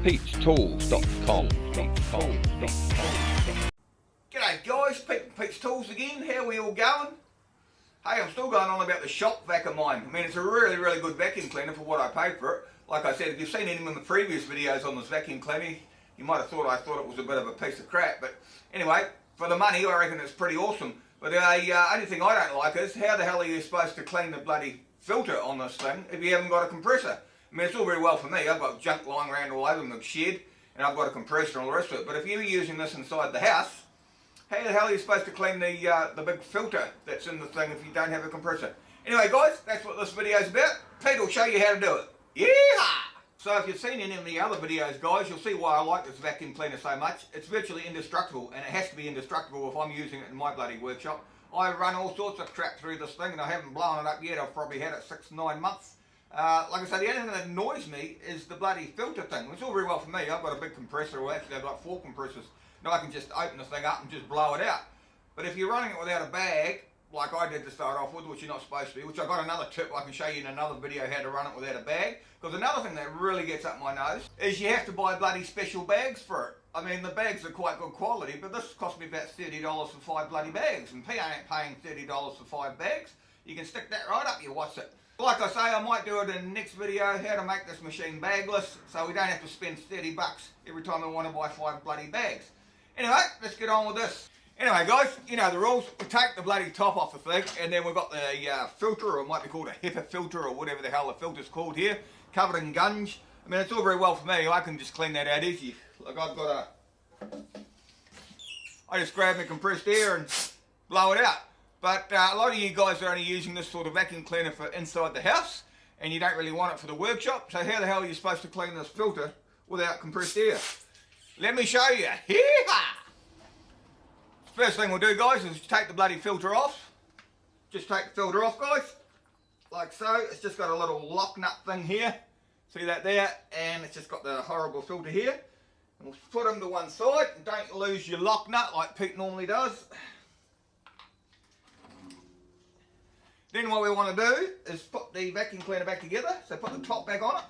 Pete'sTools.com. G'day guys, Pete from Pete's Tools again. How are we all going? Hey, I'm still going on about the shop vac of mine. I mean, it's a really good vacuum cleaner for what I paid for it. Like I said, if you've seen any of the previous videos on this vacuum cleaner, you might have thought I thought it was a bit of a piece of crap. But anyway, for the money, I reckon it's pretty awesome. But the only thing I don't like is, how the hell are you supposed to clean the bloody filter on this thing if you haven't got a compressor? I mean, it's all very well for me. I've got junk lying around all over the shed, and I've got a compressor and all the rest of it. But if you're using this inside the house, how the hell are you supposed to clean the big filter that's in the thing if you don't have a compressor? Anyway, guys, that's what this video's about. Pete will show you how to do it. Yeah! So if you've seen any of the other videos, guys, you'll see why I like this vacuum cleaner so much. It's virtually indestructible, and it has to be indestructible if I'm using it in my bloody workshop. I run all sorts of crap through this thing, and I haven't blown it up yet. I've probably had it 6-9 months. Like I said, the only thing that annoys me is the bloody filter thing. It's all very well for me. I've got a big compressor, or actually I've got 4 compressors. Now I can just open the thing up and just blow it out. But if you're running it without a bag, like I did to start off with, which you're not supposed to be, which I've got another tip I can show you in another video how to run it without a bag. Because another thing that really gets up my nose is you have to buy bloody special bags for it. I mean, the bags are quite good quality, but this cost me about $30 for 5 bloody bags. And P ain't paying $30 for 5 bags. You can stick that right up your what's it. Like I say, I might do it in the next video, how to make this machine bagless, so we don't have to spend $30 every time we want to buy 5 bloody bags. Anyway, let's get on with this. Anyway guys, you know the rules. We take the bloody top off the thing, and then we've got the filter, or it might be called a HEPA filter, or whatever the hell the filter's called here, covered in gunge. I mean, it's all very well for me. I can just clean that out easy. Like I just grab my compressed air and blow it out. But a lot of you guys are only using this sort of vacuum cleaner for inside the house, and you don't really want it for the workshop. So how the hell are you supposed to clean this filter without compressed air? Let me show you. Hee-haw! First thing we'll do, guys, is take the bloody filter off. Just take the filter off, guys, like so. It's just got a little lock nut thing here. See that there? And it's just got the horrible filter here. And we'll put them to one side, and don't lose your lock nut like Pete normally does. Then what we want to do is put the vacuum cleaner back together. So put the top back on it.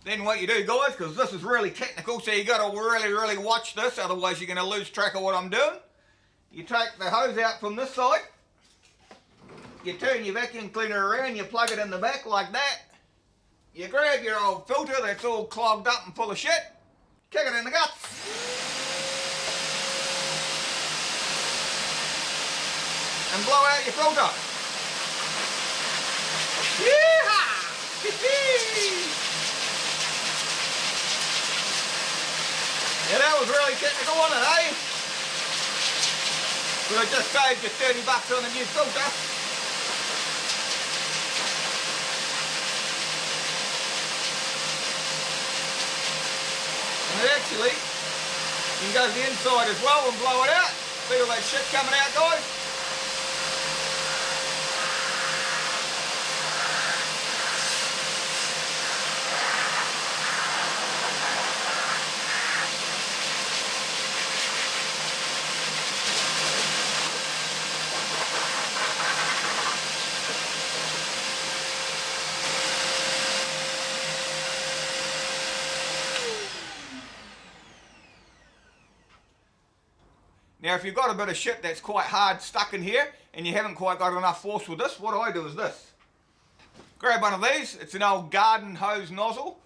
Then what you do, guys, because this is really technical, so you got to really watch this, otherwise you're going to lose track of what I'm doing. You take the hose out from this side. You turn your vacuum cleaner around, you plug it in the back like that. You grab your old filter that's all clogged up and full of shit. Kick it in the guts. And blow out your filter. Yeehaw! Yeah, that was really technical, wasn't it, eh? But I just saved you $30 on the new filter. And actually, you can go to the inside as well and blow it out. See all that shit coming out, guys? Now if you've got a bit of shit that's quite hard stuck in here and you haven't quite got enough force with this, what I do is this. Grab one of these, it's an old garden hose nozzle,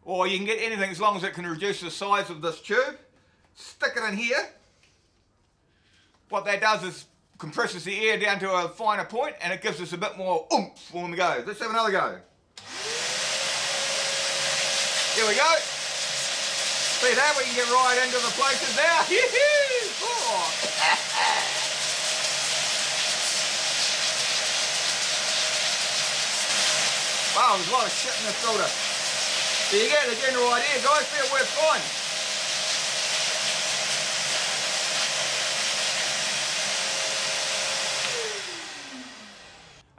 or you can get anything as long as it can reduce the size of this tube. Stick it in here. What that does is compresses the air down to a finer point, and it gives us a bit more oomph when we go. Let's have another go. Here we go. See that? We can get right into the places now. Oh. Wow, there's a lot of shit in this filter. So you get the general idea, guys. It works fine.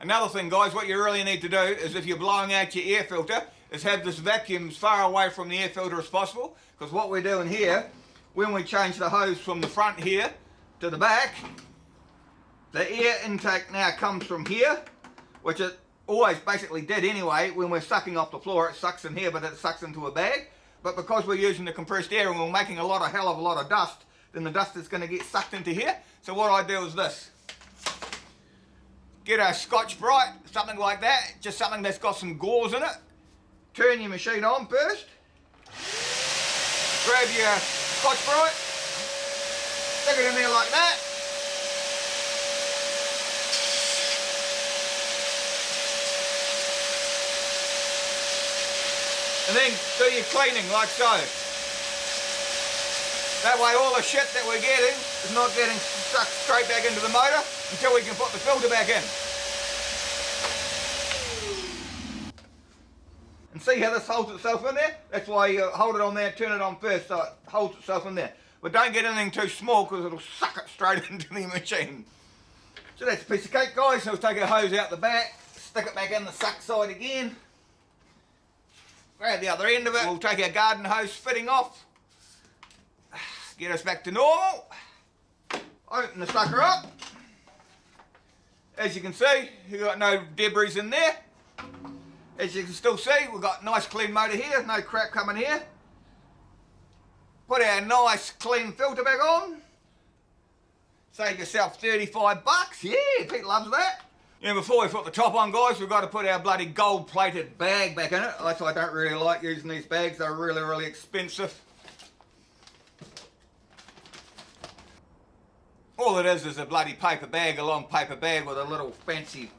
Another thing, guys, what you really need to do is, if you're blowing out your air filter, is have this vacuum as far away from the air filter as possible, because what we're doing here, when we change the hose from the front here to the back, the air intake now comes from here, which it always basically did anyway. When we're sucking off the floor, it sucks in here, but it sucks into a bag. But because we're using the compressed air and we're making a hell of a lot of dust, then the dust is going to get sucked into here. So what I do is this. Get a Scotch-Brite, something like that, just something that's got some gauze in it. Turn your machine on first. Grab your Scotch-Brite, stick it in there like that. And then do your cleaning like so. That way all the shit that we're getting is not getting sucked straight back into the motor until we can put the filter back in. And see how this holds itself in there? That's why you hold it on there, turn it on first so it holds itself in there. But don't get anything too small because it'll suck it straight into the machine. So that's a piece of cake, guys. So we'll take our hose out the back, stick it back in the suck side again. Grab the other end of it. We'll take our garden hose fitting off. Get us back to normal. Open the sucker up. As you can see, you've got no debris in there. As you can still see, we've got nice clean motor here, no crap coming here. Put our nice clean filter back on. Save yourself 35 bucks. Yeah, Pete loves that. Yeah, before we put the top on, guys, we've got to put our bloody gold-plated bag back in it. That's why I don't really like using these bags. They're really, really expensive. All it is a bloody paper bag, a long paper bag with a little fancy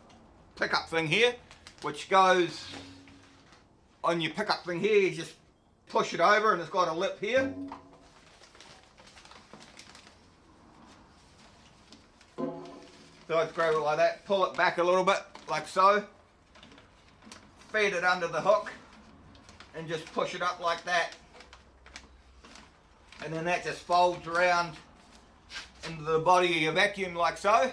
pickup thing here, which goes on your pickup thing here. You just push it over and it's got a lip here. So I just grab it like that, pull it back a little bit, like so. Feed it under the hook and just push it up like that. And then that just folds around into the body of your vacuum like so.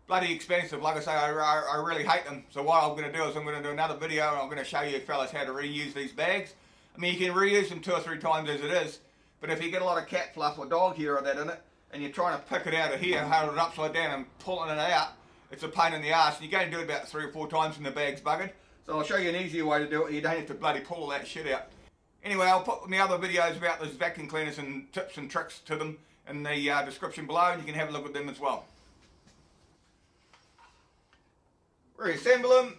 Bloody expensive, like I say, I really hate them. So what I'm going to do is I'm going to do another video and I'm going to show you fellas how to reuse these bags. I mean, you can reuse them 2 or 3 times as it is, but if you get a lot of cat fluff or dog hair or that in it, and you're trying to pick it out of here, hold it upside down and pulling it out, it's a pain in the arse. And you're going to do it about 3 or 4 times when the bag's buggered. So I'll show you an easier way to do it. You don't have to bloody pull all that shit out. Anyway, I'll put my other videos about those vacuum cleaners and tips and tricks to them in the description below, and you can have a look at them as well. Reassemble them.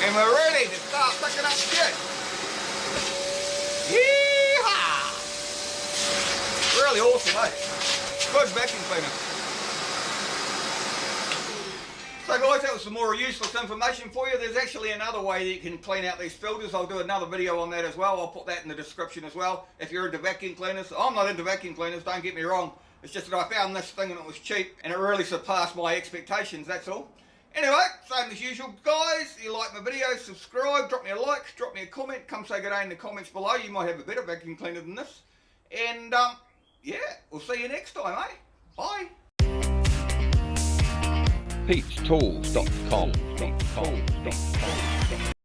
And we're ready to start picking up shit. Yeehaw! Really awesome, eh? Good vacuum cleaner. So guys, that was some more useless information for you. There's actually another way that you can clean out these filters. I'll do another video on that as well. I'll put that in the description as well. If you're into vacuum cleaners. I'm not into vacuum cleaners, don't get me wrong. It's just that I found this thing and it was cheap and it really surpassed my expectations, that's all. Anyway, same as usual, guys. If you like my video, subscribe, drop me a like, drop me a comment, come say good day in the comments below. You might have a better vacuum cleaner than this. And yeah, we'll see you next time, eh? Bye. Pete'sTools.com